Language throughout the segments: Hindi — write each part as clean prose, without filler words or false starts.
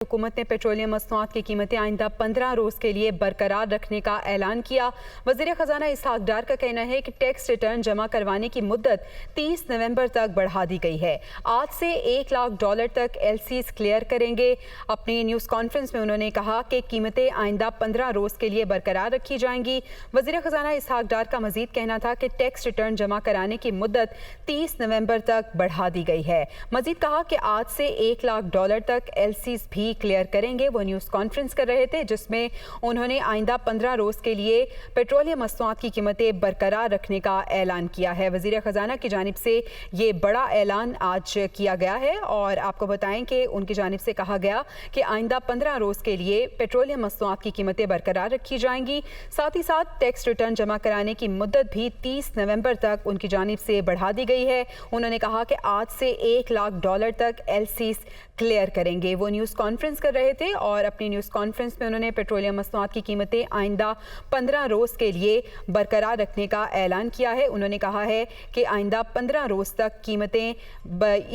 हुकूमत ने पेट्रोलियम मसनूआत की कीमतें आइंदा 15 रोज के लिए बरकरार रखने का ऐलान किया। वज़ीर ख़जाना इसहाक डार का कहना है कि टैक्स रिटर्न जमा करवाने की मुद्दत 30 नवंबर तक बढ़ा दी गई है। आज से $1 लाख तक LCs क्लियर करेंगे। अपनी न्यूज़ कॉन्फ्रेंस में उन्होंने कहा कि कीमतें आइंदा 15 रोज के लिए बरकरार रखी जाएंगी। वज़ीर ख़जाना इसहाक डार का मजीद कहना था कि टैक्स रिटर्न जमा कराने की मुद्दत 30 नवंबर तक बढ़ा दी गई है। मजीद कहा कि आज से $1 लाख तक LCs भी क्लियर करेंगे। वो न्यूज़ कॉन्फ्रेंस कर रहे थे जिसमें उन्होंने आइंदा 15 रोज के लिए पेट्रोलियम मसनूआत की कीमतें बरकरार रखने का ऐलान किया है। वज़ीर ख़जाना की जानिब से ये बड़ा ऐलान आज किया गया है और आपको बताएं कि उनकी जानिब से कहा गया कि आइंदा 15 रोज के लिए पेट्रोलियम मसनूआत की कीमतें बरकरार रखी जाएंगी। साथ ही साथ टैक्स रिटर्न जमा कराने की मुद्दत भी 30 नवंबर तक उनकी जानिब से बढ़ा दी गई है। उन्होंने कहा कि आज से $1 लाख तक LCs क्लियर करेंगे। वो न्यूज़ कॉन्फ्रेंस कर रहे थे और अपनी न्यूज़ कॉन्फ्रेंस में उन्होंने पेट्रोलियम मसनूआत की कीमतें आइंदा 15 रोज़ के लिए बरकरार रखने का ऐलान किया है। उन्होंने कहा है कि आइंदा 15 रोज़ तक कीमतें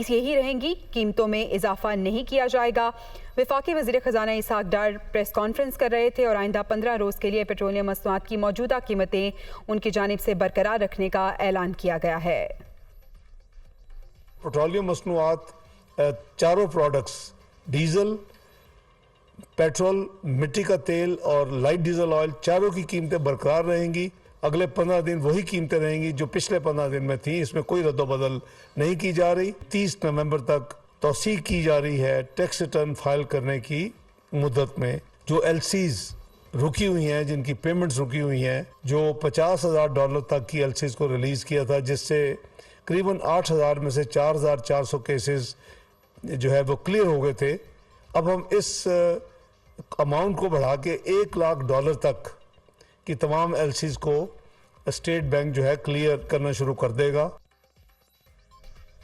यही रहेंगी, कीमतों में इजाफा नहीं किया जाएगा। वफाकी वज़ीर ख़जाना इसहाक डार प्रेस कॉन्फ्रेंस कर रहे थे और आइंदा 15 रोज़ के लिए पेट्रोलियम मसनूआत की मौजूदा कीमतें उनकी जानिब से बरकरार रखने का ऐलान किया गया है। पेट्रोलियम मसनूआत चारों प्रोडक्ट्स डीजल, पेट्रोल, मिट्टी का तेल और लाइट डीजल ऑयल, चारों की कीमतें बरकरार रहेंगी। अगले 15 दिन वही कीमतें रहेंगी जो पिछले 15 दिन में थी। इसमें कोई रद्दोबदल नहीं की जा रही। 30 नवंबर तक तौसीक की जा रही है टैक्स रिटर्न फाइल करने की मुद्दत में। जो LCs रुकी हुई हैं, जिनकी पेमेंट्स रुकी हुई हैं, जो $50,000 तक की LCs को रिलीज़ किया था, जिससे करीबन 8,000 में से 4,400 केसेस जो है वो क्लियर हो गए थे। अब हम इस अमाउंट को बढ़ा के $1 लाख तक की तमाम LCs को स्टेट बैंक जो है क्लियर करना शुरू कर देगा।